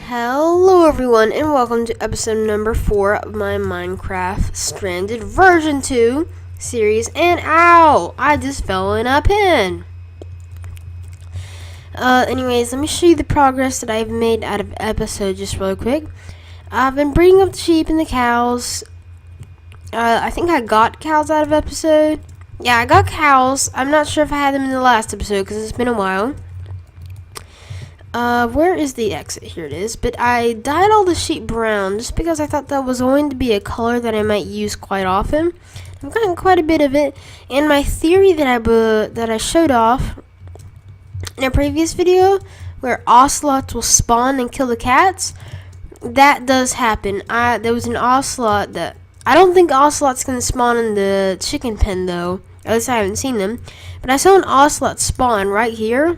Hello everyone and welcome to episode number 4 of my Minecraft Stranded version 2 series. And ow! I just fell in a pin. Anyways, let me show you the progress that I've made out of episode just really quick. I've been breeding up the sheep and the cows. I think I got cows out of episode. Yeah, I got cows. I'm not sure if I had them in the last episode because it's been a while. Where is the exit? Here it is. But I dyed all the sheep brown just because I thought that was going to be a color that I might use quite often. I've gotten quite a bit of it, and my theory that I showed off in a previous video, where ocelots will spawn and kill the cats, that does happen. There was an ocelot that I don't think ocelots can spawn in the chicken pen though. At least I haven't seen them. But I saw an ocelot spawn right here.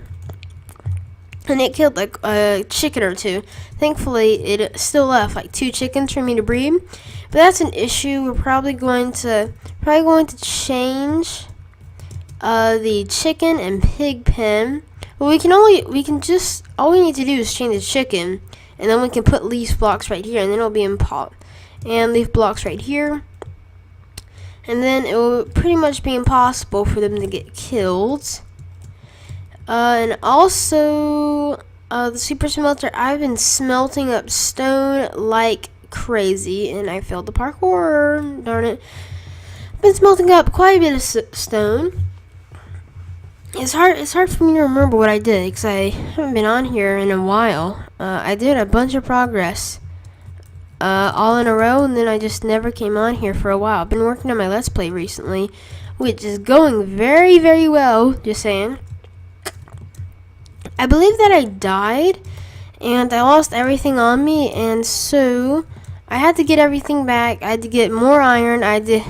And it killed like a chicken or two. Thankfully, it still left like 2 chickens for me to breed. But that's an issue. We're probably going to change the chicken and pig pen. Well, all we need to do is change the chicken, and then we can put leaf blocks right here, and then it'll be in pot, and leaf blocks right here, and then it will pretty much be impossible for them to get killed. And also, the super smelter, I've been smelting up stone like crazy, and I failed the parkour, darn it. I've been smelting up quite a bit of stone. It's hard for me to remember what I did, because I haven't been on here in a while. I did a bunch of progress, all in a row, and then I just never came on here for a while. I've been working on my Let's Play recently, which is going very, very well, just saying. I believe that I died, and I lost everything on me, and so I had to get everything back. I had to get more iron. I had to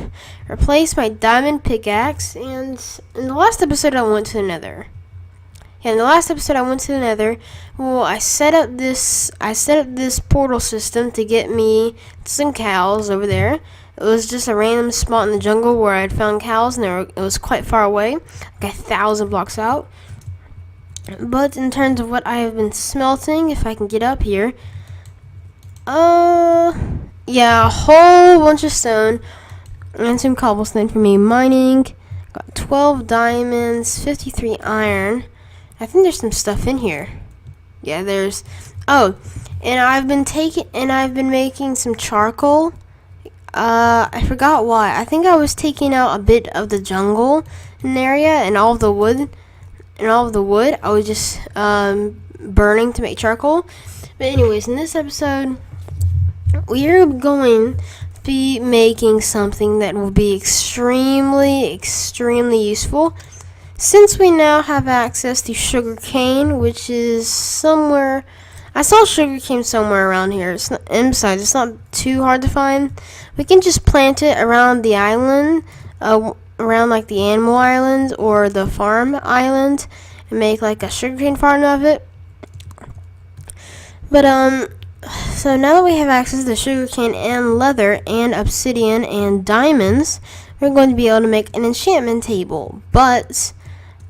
replace my diamond pickaxe, and in the last episode I went to the Nether. Well, I set up this portal system to get me some cows over there. It was just a random spot in the jungle where I'd found cows, and it was quite far away, like 1,000 blocks out. But in terms of what I have been smelting, if I can get up here, yeah, a whole bunch of stone and some cobblestone for me mining. Got 12 diamonds, 53 iron. I think there's some stuff in here. Yeah, there's. Oh, and I've been making some charcoal. I forgot why. I think I was taking out a bit of the jungle in the area and all of the wood. I was just burning to make charcoal. But anyways, in this episode, we are going to be making something that will be extremely, extremely useful. Since we now have access to sugarcane, which is somewhere, I saw sugarcane somewhere around here. And besides, it's not too hard to find. We can just plant it around the island, around like the animal island or the farm island, and make like a sugarcane farm of it. But so now that we have access to sugarcane and leather and obsidian and diamonds, we're going to be able to make an enchantment table. But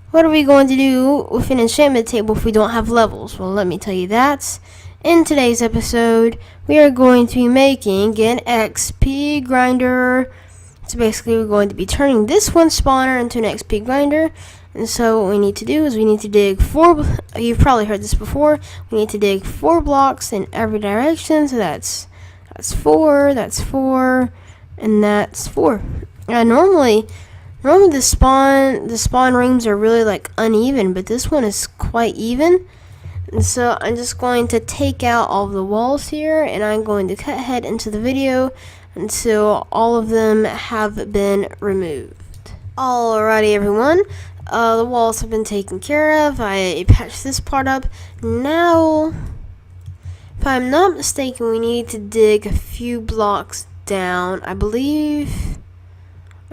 what are we going to do with an enchantment table if we don't have levels? Well, let me tell you that. In today's episode, we are going to be making an XP grinder. So basically, we're going to be turning this one spawner into an XP grinder. And so what we need to do is we need to dig 4, you've probably heard this before, we need to dig 4 blocks in every direction. So that's 4, that's 4, and that's 4. Normally the spawn rooms are really like uneven, but this one is quite even. And so I'm just going to take out all of the walls here, and I'm going to cut ahead into the video until all of them have been removed. Alrighty everyone, the walls have been taken care of. I patched this part up. Now, if I'm not mistaken, we need to dig a few blocks down. I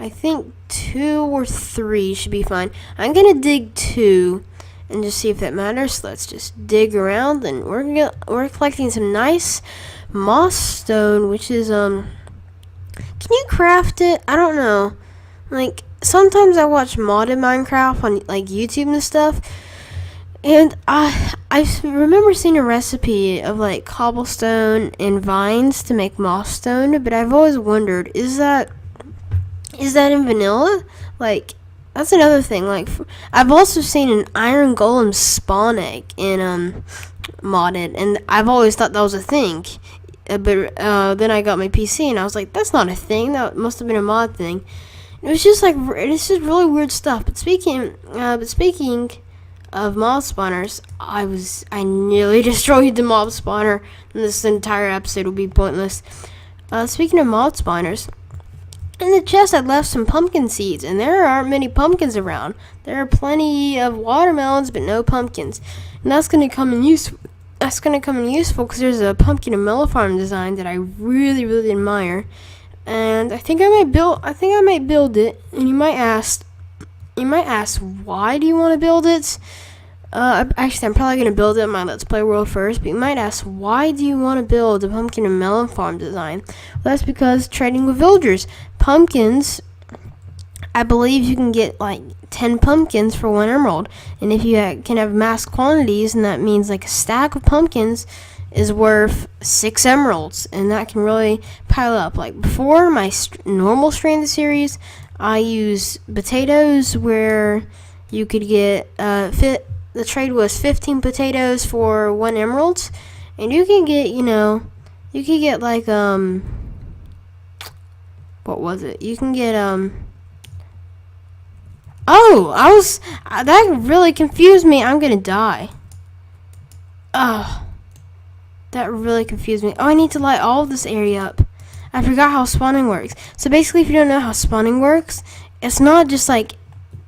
think 2 or 3 should be fine. I'm gonna dig 2 and just see if that matters. So let's just dig around, and we're collecting some nice moss stone, which is can you craft it? I don't know. Like, sometimes I watch modded Minecraft on like YouTube and stuff, and I remember seeing a recipe of like cobblestone and vines to make moss stone, but I've always wondered, is that in vanilla? Like, that's another thing. Like, I've also seen an iron golem spawn egg in modded, and I've always thought that was a thing. But then I got my PC, and I was like, that's not a thing. That must have been a mod thing. It was just like, it's just really weird stuff. But speaking of mob spawners, I nearly destroyed the mob spawner, and this entire episode will be pointless. Speaking of mob spawners, in the chest I left some pumpkin seeds, and there aren't many pumpkins around. There are plenty of watermelons, but no pumpkins, and that's gonna come in useful. That's gonna come in useful because there's a pumpkin and melon farm design that I really admire, and I think I might build it. And you might ask, why do you want to build it? Actually, I'm probably gonna build it in my Let's Play world first. But you might ask, why do you want to build a pumpkin and melon farm design? Well, that's because trading with villagers. Pumpkins, I believe you can get like 10 pumpkins for 1 emerald, and if you can have mass quantities, and that means like a stack of pumpkins is worth 6 emeralds, and that can really pile up. Like before my normal stranded series, I use potatoes, where you could get the trade was 15 potatoes for 1 emerald, and you can get like what was it? You can get that really confused me. I'm gonna die. Oh, that really confused me. Oh, I need to light all of this area up. I forgot how spawning works. So basically, if you don't know how spawning works, it's not just like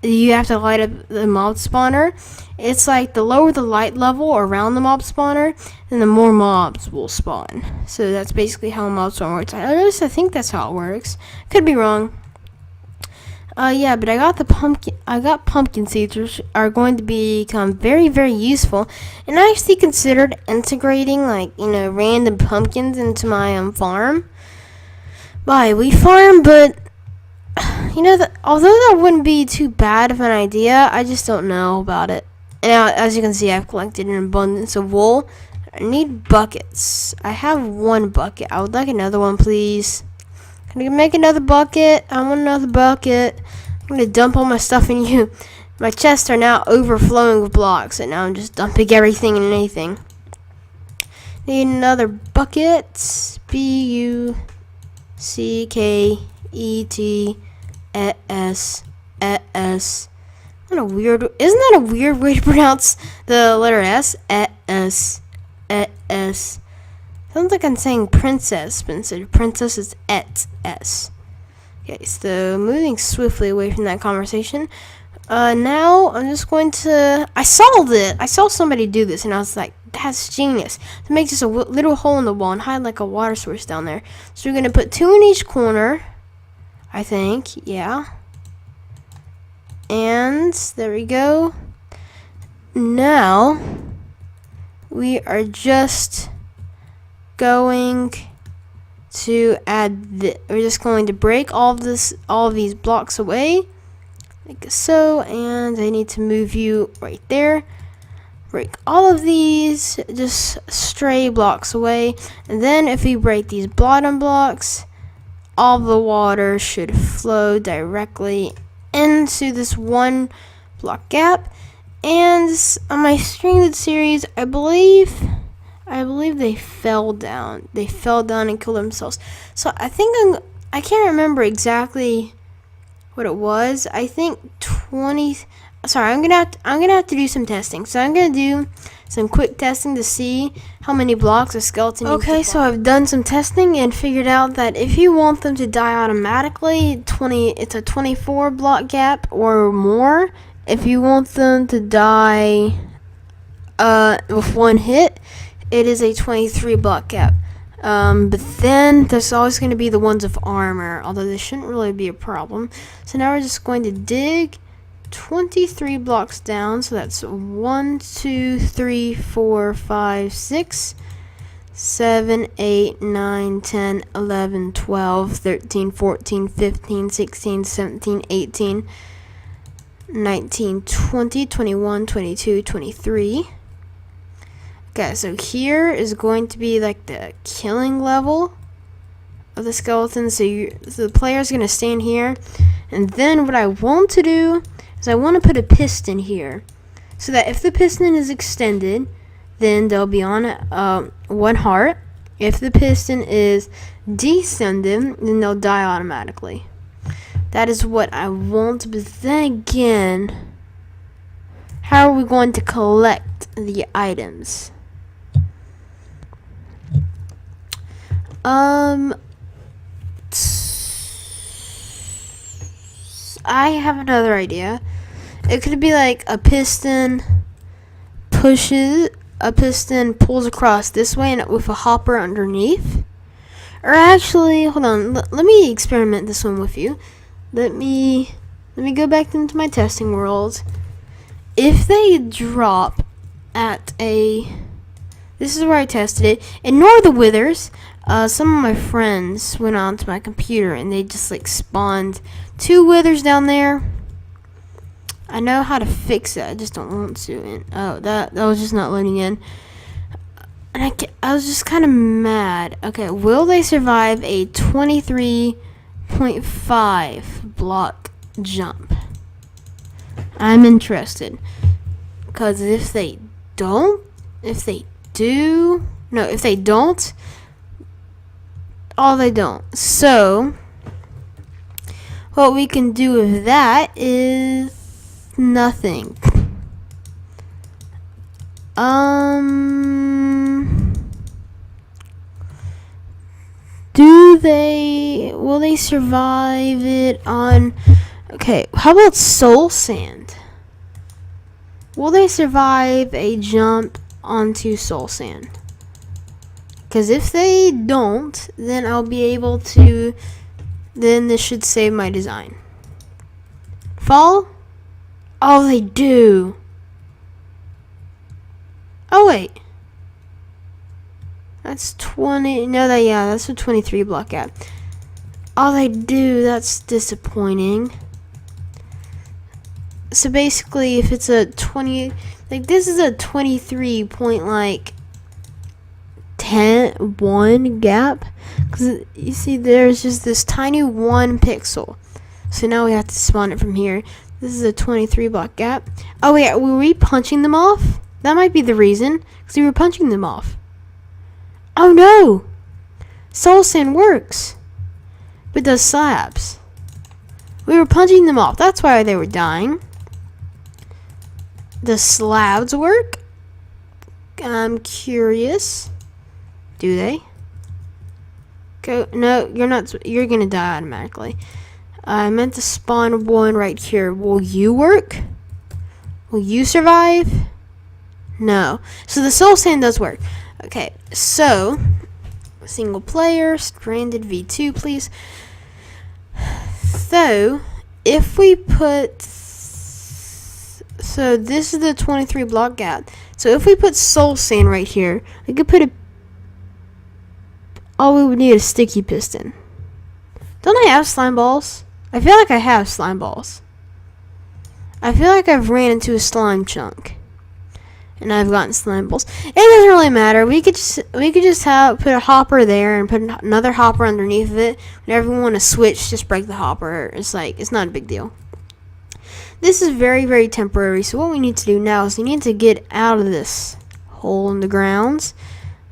you have to light up the mob spawner. It's like the lower the light level around the mob spawner, then the more mobs will spawn. So that's basically how a mob spawn works. At least I think that's how it works. Could be wrong. Yeah, but I got pumpkin seeds, which are going to become very useful. And I actually considered integrating random pumpkins into my farm. By wheat farm, but although that wouldn't be too bad of an idea, I just don't know about it. And now, as you can see, I've collected an abundance of wool. I need buckets. I have 1 bucket. I would like another one, please. Can I make another bucket? I want another bucket. I'm going to dump all my stuff in you. My chests are now overflowing with blocks, and now I'm just dumping everything and anything. Need another bucket. B-U-C-K-E-T-S-S. Isn't that a weird way to pronounce the letter S? S. Sounds like I'm saying princess, but instead of princess, it's S. Okay, so moving swiftly away from that conversation. Now I'm just going to. I saw somebody do this, and I was like, that's genius. To make just a little hole in the wall and hide like a water source down there. So we're gonna put 2 in each corner, I think. Yeah. And there we go. Now we are just going to we're just going to break all of these blocks away, like so, and I need to move you right there. Break all of these just stray blocks away, and then if we break these bottom blocks, all the water should flow directly into this 1 block gap. And on my stranded series, I believe they fell down. They fell down and killed themselves. So I can't remember exactly what it was. I think 20. Sorry, I'm gonna have to do some testing. So I'm gonna do some quick testing to see how many blocks a skeleton needs to fall. Okay, so I've done some testing and figured out that if you want them to die automatically, it's a 24 block gap or more. If you want them to die with 1 hit, it is a 23 block gap. But then there's always going to be the ones of armor, although this shouldn't really be a problem. So now we're just going to dig 23 blocks down. So that's 1, 2, 3, 4, 5, 6, 7, 8, 9, 10, 11, 12, 13, 14, 15, 16, 17, 18, 19, 20, 21, 22, 23. Okay, so here is going to be like the killing level of the skeleton. So the player's gonna stand here, and then what I want to do is I want to put a piston here, so that if the piston is extended, then they'll be on 1 heart. If the piston is descended, then they'll die automatically. That is what I want. But then again, how are we going to collect the items? I have another idea. It could be like a piston pulls across this way and with a hopper underneath. Or actually, hold on, let me experiment this one with you. Let me go back into my testing world. If they drop at this is where I tested it. Ignore the withers. Some of my friends went onto my computer and they just like spawned 2 withers down there. I know how to fix it. I just don't want to. And that was just not loading in. And I was just kind of mad. Okay, will they survive a 23.5 block jump? I'm interested. Because if they don't, they don't. So, what we can do with that is nothing. Will they survive it on, okay, how about soul sand? Will they survive a jump onto soul sand? Because if they don't, then I'll be able to, then this should save my design. Fall? Oh, they do. Oh, wait. That's 20, that's a 23 block gap. Oh, they do, that's disappointing. So basically, if it's a 20, like this is a 23 point, like, 1 gap, because you see there's just this tiny 1 pixel. So now we have to spawn it from here. This is a 23 block gap. Oh wait, were we punching them off? That might be the reason, because we were punching them off. Oh no! Soul sand works, but does slabs. We were punching them off. That's why they were dying. Does slabs work? I'm curious. Do they? Go. No, you're not. You're gonna die automatically. I meant to spawn 1 right here. Will you work? Will you survive? No. So the soul sand does work. Okay. So single player, stranded v2, please. So if we put, so this is the 23 block gap. So if we put soul sand right here, we could put all we would need is sticky piston. Don't I have slime balls? I feel like I have slime balls. I feel like I've ran into a slime chunk, and I've gotten slime balls. It doesn't really matter. We could just put a hopper there and put another hopper underneath it. Whenever we want to switch, just break the hopper. It's not a big deal. This is very, very temporary. So what we need to do now is we need to get out of this hole in the ground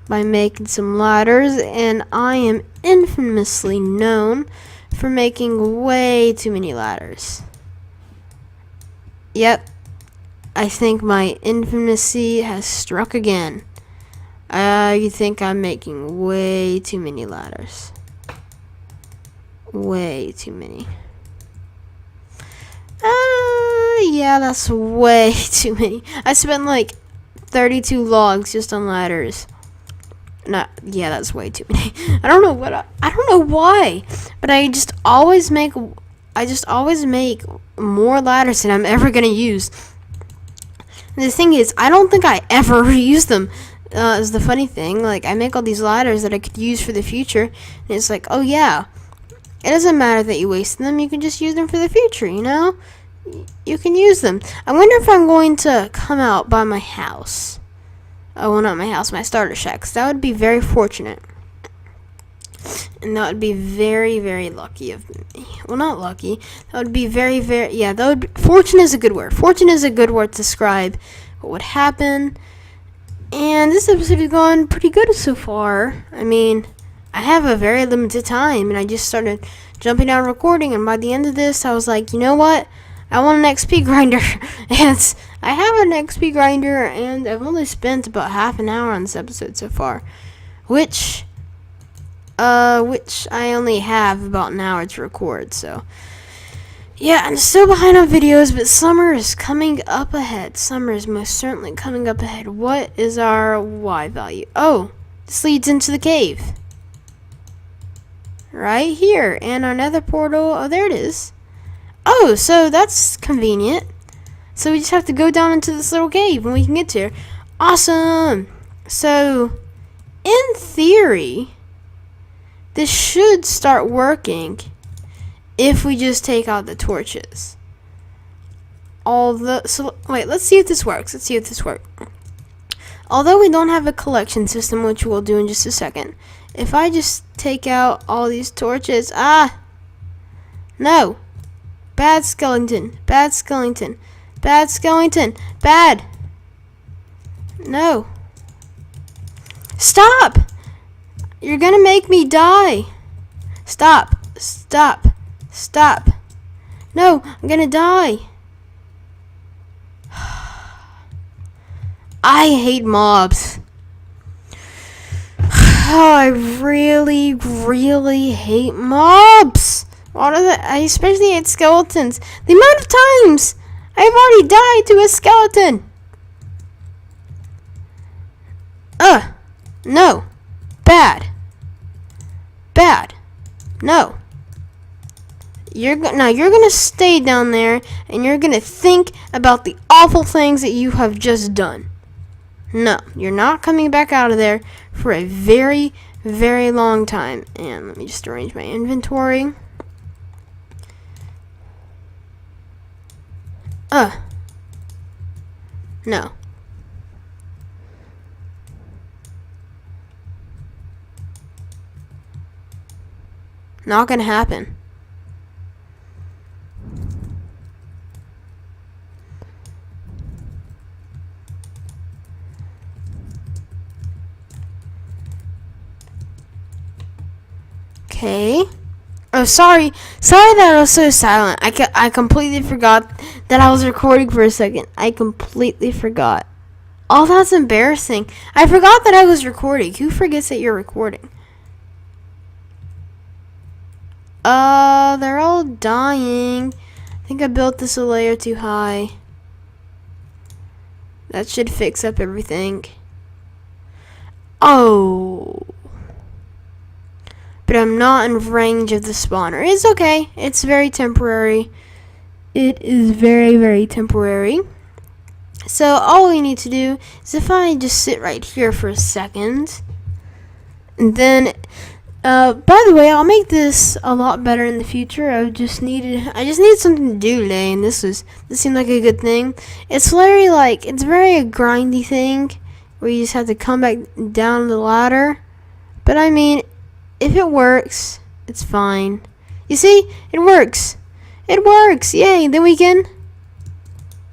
by making some ladders, and I am infamously known for making way too many ladders. Yep, I think my infamousy has struck again. You think I'm making way too many ladders. Way too many. Yeah, that's way too many. I spent like 32 logs just on ladders. Yeah, that's way too many. I don't know why, but I just always make more ladders than I'm ever gonna use. And the thing is, I don't think I ever reuse them. Is the funny thing. Like, I make all these ladders that I could use for the future, and it's like, oh yeah, it doesn't matter that you wasted them. You can just use them for the future. You know, you can use them. I wonder if I'm going to come out by my house. Oh, well, not my house, my starter shack. 'Cause that would be very fortunate. And that would be very, very lucky of me. Well, not lucky. That would be very, very, yeah, that would be, fortune is a good word. Fortune is a good word to describe what would happen. And this episode has gone pretty good so far. I mean, I have a very limited time, and I just started jumping down recording, and by the end of this, I was like, you know what? I want an XP grinder. And I have an XP grinder, and I've only spent about half an hour on this episode so far, which I only have about an hour to record, so yeah, I'm still behind on videos, but summer is coming up ahead. Summer is most certainly coming up ahead. What is our Y value? Oh, this leads into the cave. Right here, and our nether portal, oh, there it is. Oh, so that's convenient. So we just have to go down into this little cave and we can get to it. Awesome! So, in theory, this should start working if we just take out the torches. Wait, let's see if this works. Although we don't have a collection system, which we'll do in just a second, if I just take out all these torches, no. Bad skeleton, bad. No. Stop! You're gonna make me die. Stop. No, I'm gonna die. I hate mobs. Oh, I really, really hate mobs. What are the? I especially hate skeletons. The amount of times I've already died to a skeleton. No. Bad. No. You're gonna stay down there and you're gonna think about the awful things that you have just done. No, you're not coming back out of there for a very, very long time. And let me just arrange my inventory. No. Not gonna happen. Okay. Oh, sorry that I was so silent. I completely forgot that I was recording for a second. I completely forgot. Oh, that's embarrassing. I forgot that I was recording. Who forgets that you're recording? They're all dying. I think I built this a layer too high. That should fix up everything. Oh. But I'm not in range of the spawner. It's okay. It's very temporary. It is very, very temporary. So all we need to do is if I just sit right here for a second, and then, by the way, I'll make this a lot better in the future. I just needed something to do today, and this seemed like a good thing. It's very a grindy thing where you just have to come back down the ladder. But I mean, if it works, it's fine. You see, it works. It works. Yay! Then we can.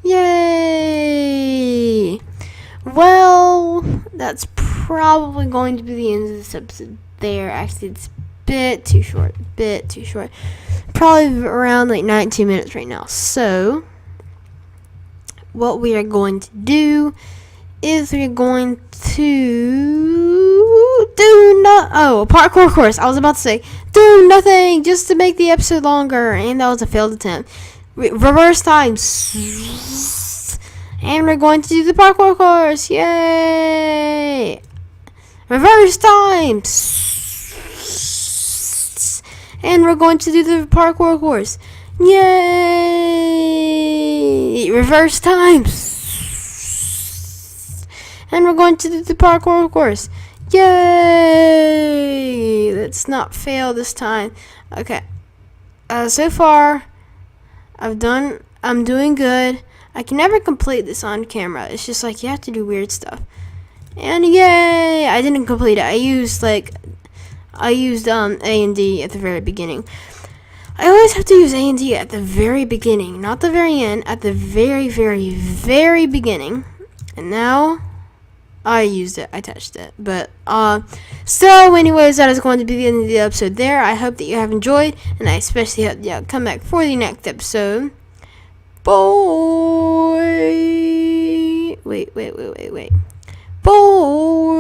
Yay! Well, that's probably going to be the end of this episode there. Actually, it's a bit too short. Probably around like 19 minutes right now. So, what we are going to do is we're going to do a parkour course. I was about to say do nothing just to make the episode longer, and that was a failed attempt. Reverse time, and we're going to do the parkour course. Yay! Reverse time, and we're going to do the parkour course. Yay! Reverse time. And we're going to do the parkour course. Yay! Let's not fail this time. Okay. So far, I'm doing good. I can never complete this on camera. It's just like you have to do weird stuff. And yay! I didn't complete it. I used A and D at the very beginning. I always have to use A and D at the very beginning, not the very end, at the very, very, very beginning. And now I used it. I touched it. But so anyways, that is going to be the end of the episode there. I hope that you have enjoyed, and I especially hope you come back for the next episode. Boy, wait. Boy.